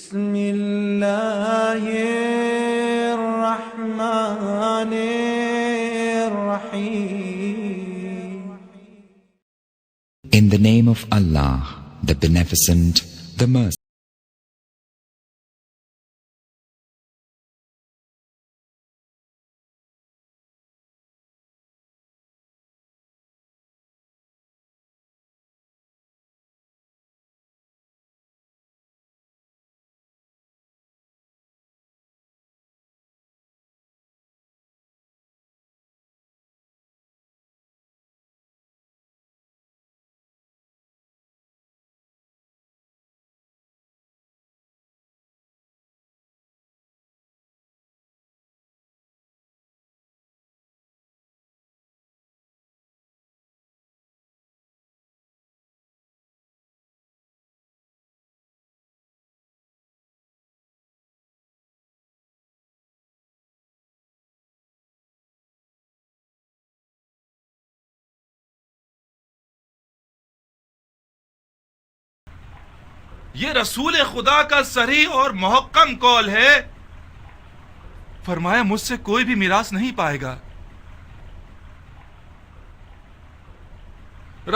بسم الله الرحمن الرحيم. In the name of Allah, the Beneficent, the Merciful. یہ رسول خدا کا صریح اور محکم قول ہے، فرمایا مجھ سے کوئی بھی میراث نہیں پائے گا۔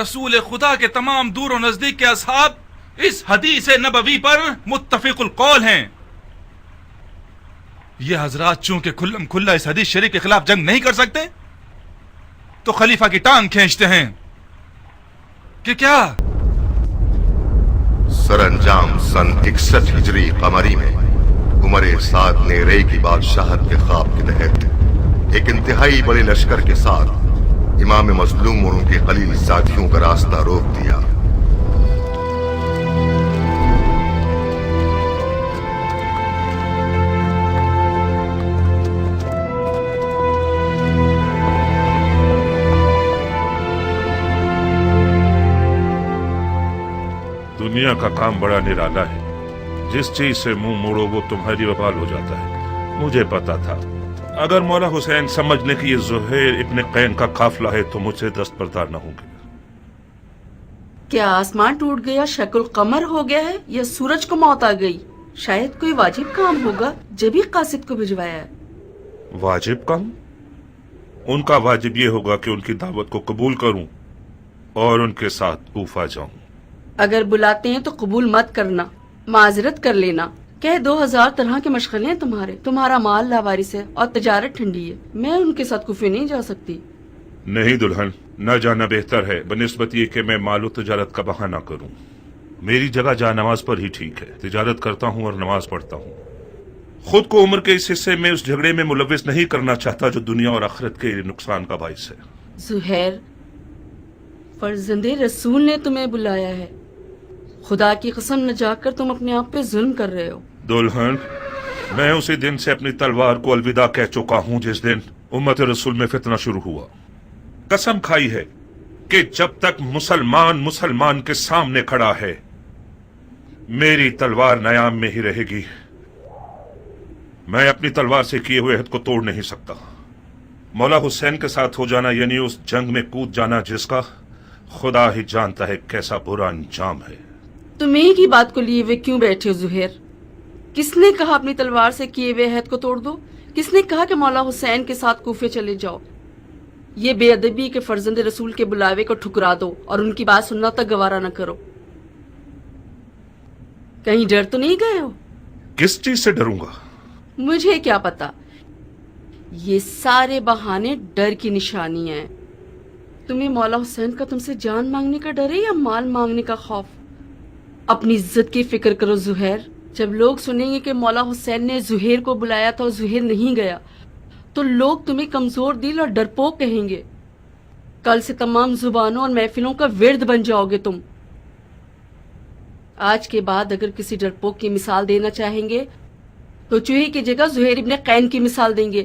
رسول خدا کے تمام دور و نزدیک کے اصحاب اس حدیث نبوی پر متفق القول ہیں۔ یہ حضرات چونکہ کھلم کھلا اس حدیث شریف کے خلاف جنگ نہیں کر سکتے تو خلیفہ کی ٹانگ کھینچتے ہیں کہ کیا سر انجام سن 61 ہجری قمری میں عمر سعد نے رے کی بادشاہت کے خواب کے تحت ایک انتہائی بڑے لشکر کے ساتھ امام مظلوم اور ان کے قلیل ساتھیوں کا راستہ روک دیا۔ دنیا کا کام بڑا نرالا ہے، جس چیز سے منہ موڑو وہ تمہاری وبال ہو جاتا ہے۔ مجھے پتا تھا اگر مولا حسین سمجھ لیں کہ یہ زہیر ابن قین کا قافلہ ہے تو مجھ سے دستبردار نہ ہوں گے۔ کیا آسمان ٹوٹ گیا، شک القمر ہو گیا ہے، یا سورج کو موت آ گئی؟ شاید کوئی واجب کام ہوگا جبھی قاصد کو بھجوایا ہے۔ واجب کام؟ ان کا واجب یہ ہوگا کہ ان کی دعوت کو قبول کروں اور ان کے ساتھ کوفہ جاؤں۔ اگر بلاتے ہیں تو قبول مت کرنا، معذرت کر لینا، کہ 2000 طرح کے مشغلے ہیں تمہارا مال لاوارث ہے اور تجارت ٹھنڈی ہے، میں ان کے ساتھ کوفے نہیں جا سکتی۔ نہیں دلہن، نہ جانا بہتر ہے بنسبت یہ کہ میں مال و تجارت کا بہانہ کروں۔ میری جگہ جا نماز پر ہی ٹھیک ہے، تجارت کرتا ہوں اور نماز پڑھتا ہوں۔ خود کو عمر کے اس حصے میں اس جھگڑے میں ملوث نہیں کرنا چاہتا جو دنیا اور آخرت کے نقصان کا باعث ہے۔ زہیر، فرزند رسول نے تمہیں بلایا ہے، خدا کی قسم نہ جا کر تم اپنے آپ پہ ظلم کر رہے ہو۔ دلہن، میں اسی دن سے اپنی تلوار کو الوداع کہہ چکا ہوں جس دن امت رسول میں فتنہ شروع ہوا۔ قسم کھائی ہے کہ جب تک مسلمان کے سامنے کھڑا ہے میری تلوار نیام میں ہی رہے گی۔ میں اپنی تلوار سے کیے ہوئے عہد کو توڑ نہیں سکتا۔ مولا حسین کے ساتھ ہو جانا یعنی اس جنگ میں کود جانا جس کا خدا ہی جانتا ہے کیسا برا انجام ہے۔ تم ایک ہی بات کو لیے ہوئے کیوں بیٹھے ہو زہیر؟ کس نے کہا اپنی تلوار سے کیے ہوئے عہد کو توڑ دو؟ کس نے کہا کہ مولا حسین کے ساتھ کوفے چلے جاؤ؟ یہ بے ادبی کے فرزند رسول کے بلاوے کو ٹھکرا دو اور ان کی بات سننا تک گوارا نہ کرو۔ کہیں ڈر تو نہیں گئے ہو؟ کس چیز سے ڈروں گا؟ مجھے کیا پتا، یہ سارے بہانے ڈر کی نشانی ہیں۔ تمہیں مولا حسین کا تم سے جان مانگنے کا ڈر ہے یا مال مانگنے کا خوف؟ اپنی عزت کی فکر کرو زہیر۔ جب لوگ سنیں گے کہ مولا حسین نے زہیر کو بلایا تھا اور زہیر نہیں گیا تو لوگ تمہیں کمزور دل اور ڈرپوک کہیں گے۔ کل سے تمام زبانوں اور محفلوں کا ورد بن جاؤ گے تم۔ آج کے بعد اگر کسی ڈرپوک کی مثال دینا چاہیں گے تو چوہے کی جگہ زہیر ابن قین کی مثال دیں گے۔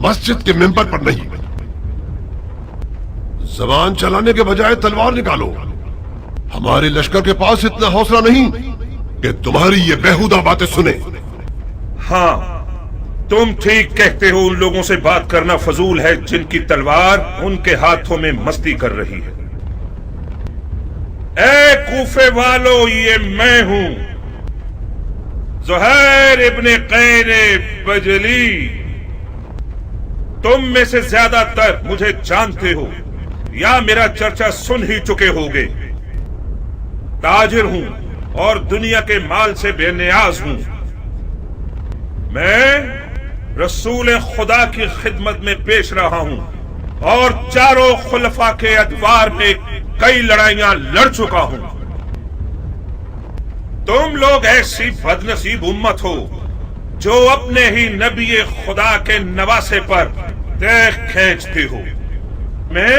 مسجد کے ممبر پر نہیں. زبان چلانے کے بجائے تلوار نکالو. ہمارے لشکر کے پاس اتنا حوصلہ نہیں کہ تمہاری یہ بیہودہ باتیں سنے. ہاں تم ٹھیک کہتے ہو، ان لوگوں سے بات کرنا فضول ہے جن کی تلوار ان کے ہاتھوں میں مستی کر رہی ہے. اے کوفے والو، یہ میں ہوں زہیر ابن قین بجلی. تم میں سے زیادہ تر مجھے جانتے ہو یا میرا چرچا سن ہی چکے ہوگے. تاجر ہوں اور دنیا کے مال سے بے نیاز ہوں. میں رسول خدا کی خدمت میں پیش رہا ہوں اور چاروں خلفاء کے ادوار میں کئی لڑائیاں لڑ چکا ہوں. تم لوگ ایسی بدنصیب امت ہو جو اپنے ہی نبی خدا کے نواسے پر دیکھ کھینچتے ہو. میں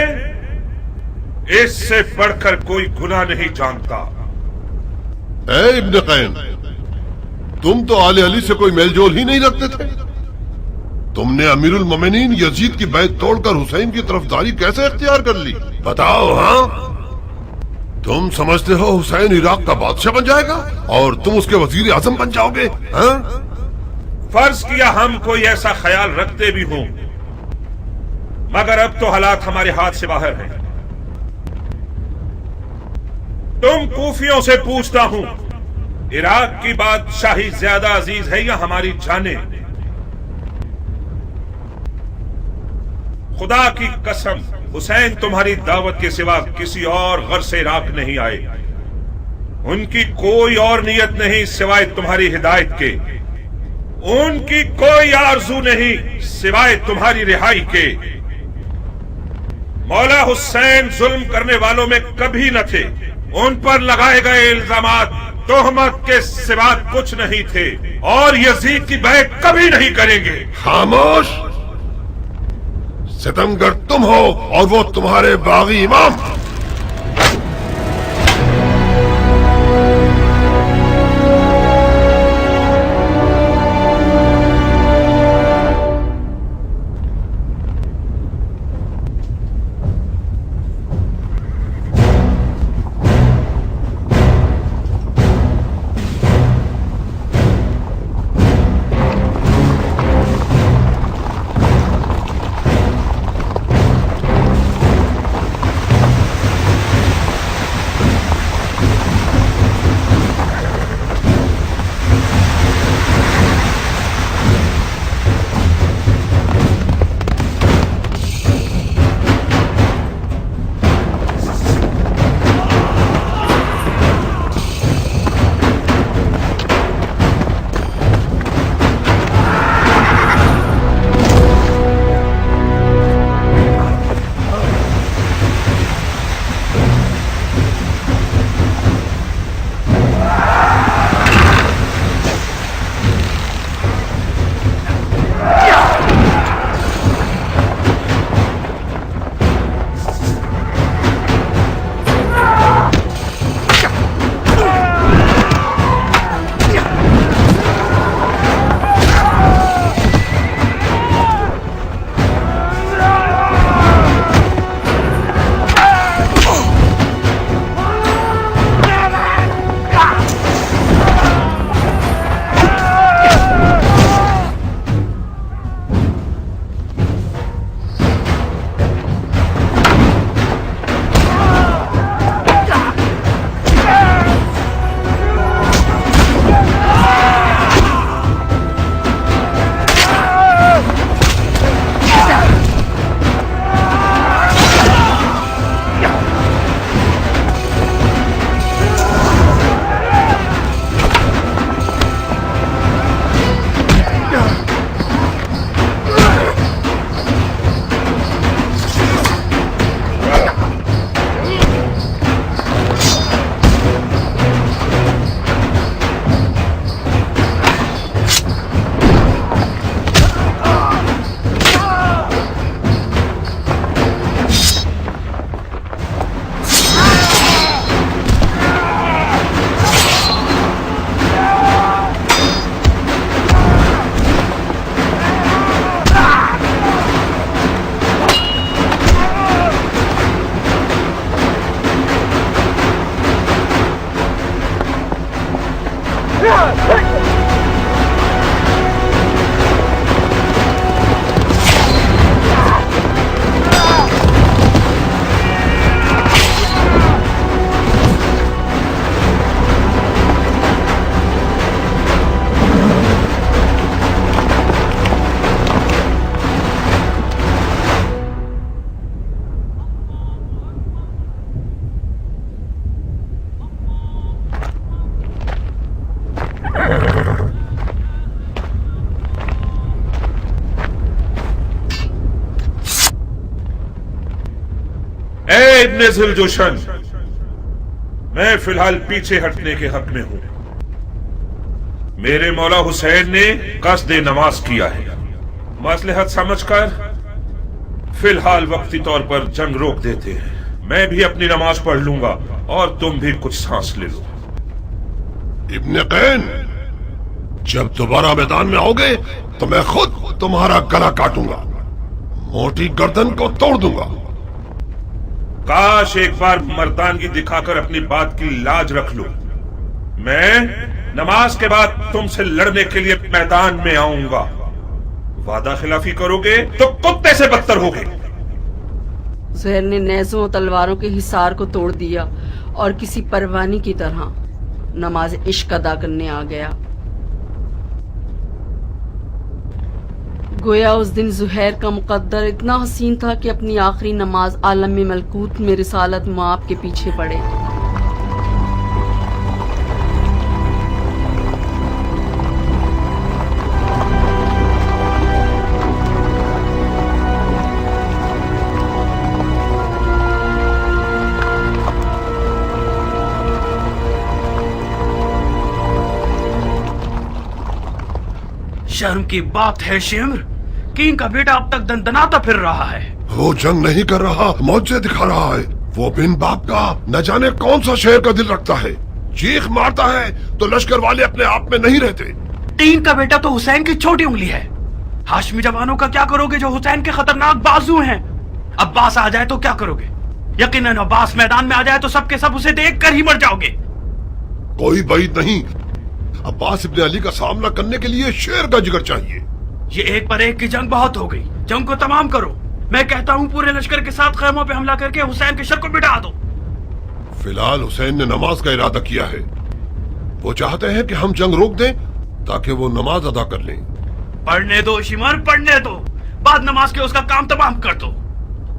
اس سے بڑھ کر کوئی گناہ نہیں جانتا. اے ابن قین، تم تو آل علی سے کوئی میل جول ہی نہیں رکھتے تھے. تم نے امیر المومنین یزید کی بیعت توڑ کر حسین کی طرفداری کیسے اختیار کر لی؟ بتاؤ. ہاں تم سمجھتے ہو حسین عراق کا بادشاہ بن جائے گا اور تم اس کے وزیر اعظم بن جاؤ گے؟ ہاں فرض کیا ہم کوئی ایسا خیال رکھتے بھی ہوں، مگر اب تو حالات ہمارے ہاتھ سے باہر ہیں. تم کوفیوں سے پوچھتا ہوں، عراق کی بادشاہی زیادہ عزیز ہے یا ہماری جانیں؟ خدا کی قسم حسین تمہاری دعوت کے سوا کسی اور غرض سے عراق نہیں آئے. ان کی کوئی اور نیت نہیں سوائے تمہاری ہدایت کے. ان کی کوئی آرزو نہیں سوائے تمہاری رہائی کے. مولا حسین ظلم کرنے والوں میں کبھی نہ تھے. ان پر لگائے گئے الزامات تہمت کے سوا کچھ نہیں تھے اور یزید کی بیعت کبھی نہیں کریں گے. خاموش. ستمگر تم ہو اور وہ تمہارے باغی امام. اے ابن ذوالجوشن، میں فی الحال پیچھے ہٹنے کے حق میں ہوں۔ میرے مولا حسین نے قصد نماز کیا ہے، مصلحت سمجھ کر فی الحال وقتی طور پر جنگ روک دیتے ہیں۔ میں بھی اپنی نماز پڑھ لوں گا اور تم بھی کچھ سانس لے لو۔ ابن قین، جب دوبارہ میدان میں آؤ گے تو میں خود تمہارا گلا کاٹوں گا، موٹی گردن کو توڑ دوں گا۔ کاش ایک بار مردانگی دکھا کر اپنی بات کی لاج رکھ لو۔ میں نماز کے بعد تم سے لڑنے کے لیے میدان میں آؤں گا۔ وعدہ خلافی کرو گے تو کتے سے بدتر ہوگے۔ زہر نے نیزوں اور تلواروں کے حصار کو توڑ دیا اور کسی پروانی کی طرح نماز عشق ادا کرنے آ گیا۔ گویا اس دن زہیر کا مقدر اتنا حسین تھا کہ اپنی آخری نماز عالم ملکوت میں رسالت مآب کے پیچھے پڑے۔ شرم کی بات ہے شمر، کینگ کا بیٹا اب تک دندناتا پھر رہا ہے۔ وہ جنگ نہیں کر رہا، معجزے دکھا رہا ہے۔ وہ بن باپ کا نہ جانے کون سا شہر کا دل رکھتا ہے، چیخ مارتا ہے تو لشکر والے اپنے آپ میں نہیں رہتے۔ کینگ کا بیٹا تو حسین کی چھوٹی انگلی ہے۔ ہاشمی جوانوں کا کیا کرو گے جو حسین کے خطرناک بازو ہیں؟ عباس آ جائے تو کیا کرو گے؟ یقیناً عباس میدان میں آ جائے تو سب کے سب اسے دیکھ کر ہی مر جاؤ گے۔ کوئی بعید نہیں، عباس ابن علی کا سامنا کرنے کے لیے شیر کا جگر چاہیے۔ یہ ایک پر ایک کی جنگ بہت ہو گئی، جنگ کو تمام کرو۔ میں کہتا ہوں پورے لشکر کے ساتھ خیموں پہ حملہ کر کے حسین کے شر کو مٹا دو۔ فی الحال حسین نے نماز کا ارادہ کیا ہے، وہ چاہتے ہیں کہ ہم جنگ روک دیں تاکہ وہ نماز ادا کر لیں۔ پڑھنے دو شمر، پڑھنے دو، بعد نماز کے اس کا کام تمام کر دو۔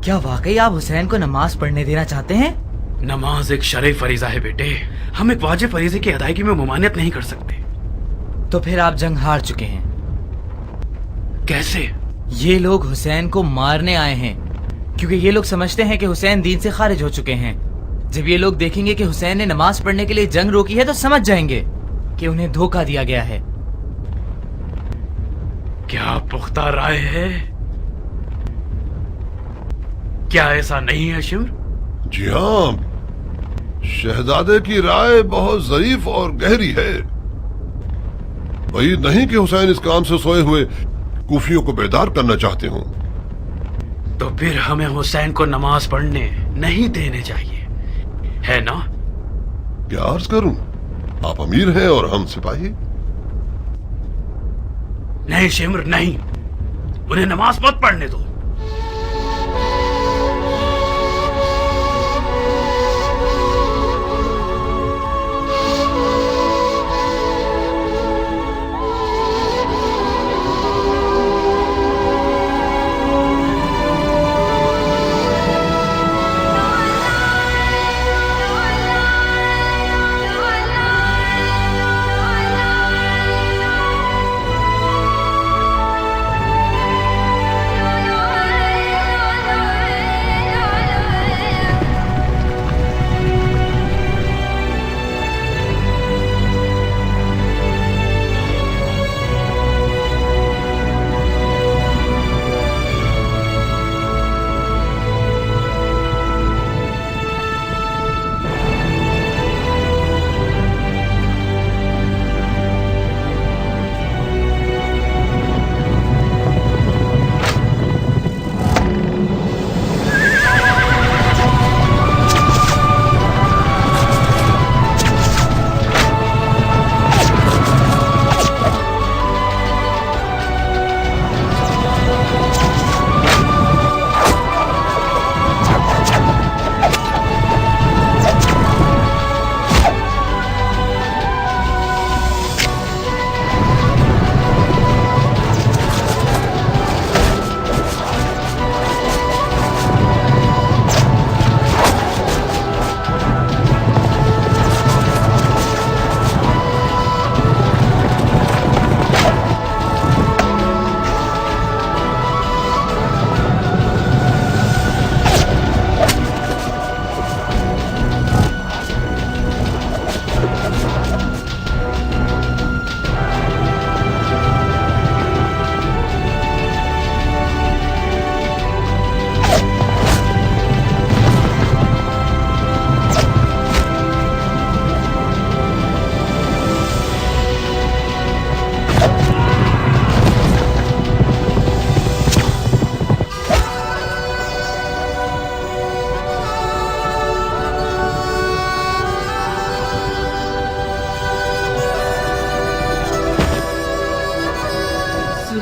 کیا واقعی آپ حسین کو نماز پڑھنے دینا چاہتے ہیں؟ نماز ایک شرعی فریضہ ہے بیٹے، ہم ایک واجب فریضے کی ادائیگی میں ممانعت نہیں کر سکتے۔ تو پھر آپ جنگ ہار چکے ہیں۔ کیسے؟ یہ لوگ حسین کو مارنے آئے ہیں کیونکہ یہ لوگ سمجھتے ہیں کہ حسین دین سے خارج ہو چکے ہیں۔ جب یہ لوگ دیکھیں گے کہ حسین نے نماز پڑھنے کے لیے جنگ روکی ہے تو سمجھ جائیں گے کہ انہیں دھوکہ دیا گیا ہے۔ کیا پختہ رائے ہے؟ کیا ایسا نہیں ہے شمر؟ جی ہاں، شہزادے کی رائے بہت ظریف اور گہری ہے۔ وہی نہیں کہ حسین اس کام سے سوئے ہوئے کوفیوں کو بیدار کرنا چاہتے ہوں۔ تو پھر ہمیں حسین کو نماز پڑھنے نہیں دینے چاہیے، ہے نا؟ کیا عرض کروں، آپ امیر ہیں اور ہم سپاہی۔ نہیں شمر نہیں، انہیں نماز مت پڑھنے دو۔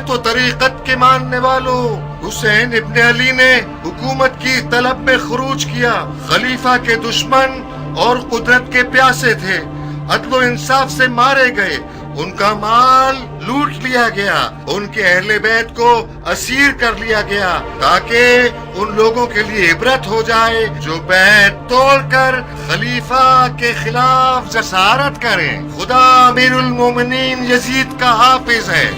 سنت و طریقت کے ماننے والوں، حسین ابن علی نے حکومت کی طلب میں خروج کیا۔ خلیفہ کے دشمن اور قدرت کے پیاسے تھے، عدل و انصاف سے مارے گئے، ان کا مال لوٹ لیا گیا، ان کے اہل بیت کو اسیر کر لیا گیا، تاکہ ان لوگوں کے لیے عبرت ہو جائے جو بیت توڑ کر خلیفہ کے خلاف جسارت کریں۔ خدا امیر المومنین یزید کا حافظ ہے۔